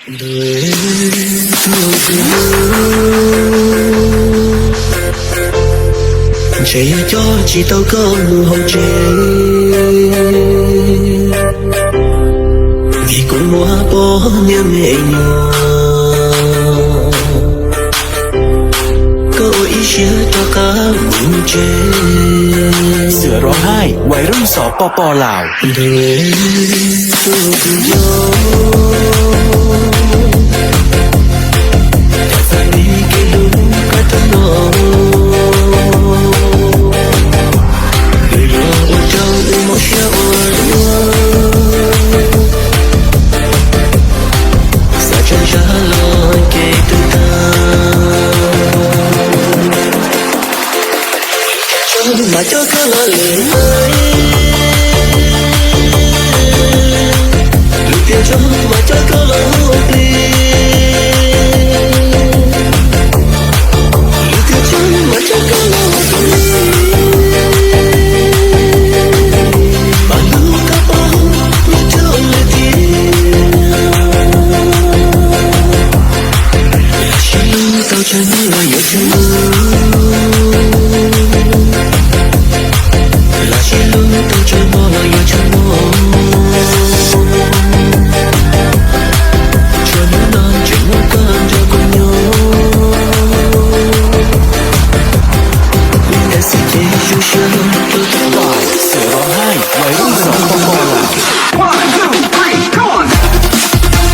Chạy cho chỉ tao có nụ hôn chế vì cũng mua bỏ niềm mẹ nhỏ có ý chia cho cả vùng chế เสือร้องไห้วัยรุ่นสปป.ลาว để tôi cứ nhớ phải đi cái đúng cái tâm hồn người lo ở trong một chiếc sa chân trả lời kể từ ta mà cho cả lời ơi lúc kia cho mà cho cả lời đi lúc kia cho mà cho cả lời mà lúc cả bao lúc cho lời đi là chỉ tao chân là yêu chân là chỉ lúc tao chơi mơ là yêu chân mơ cho những năm chuyện ngốc quen cho cùng nhau nhưng đã xin thế dù chưa tôi thất bại เสือร้องไห้วัยรุ่นสปป.ลาว One, two, three, come on! One, two, three, come on!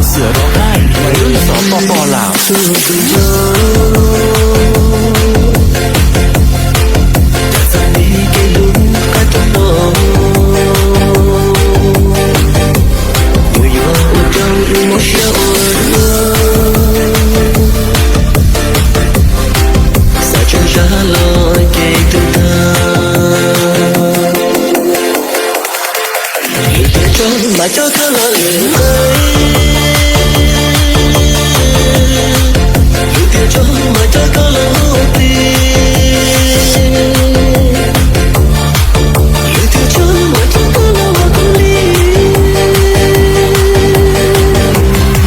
เสือร้องไห้วัยรุ่นสปป.ลาว mà cho cả lời lúc kia cho mà cho cả lời tin lúc kia cho mà cho cả lời con đi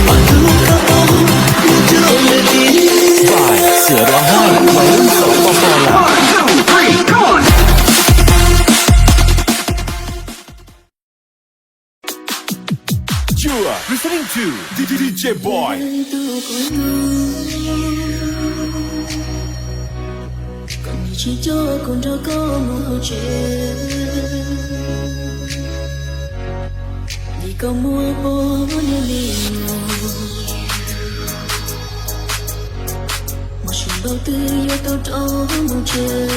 mà lúc cả bao lúc cho lời tin บ่ายเสือร้องไห้วัยรุ่นสปป.ลาว One, two, three, come on! You are listening to DJ Boy còn chỉ cho con đã có một chuyện vì con mua bố nên đi một chuyện bao tư yêu tao trong một chuyện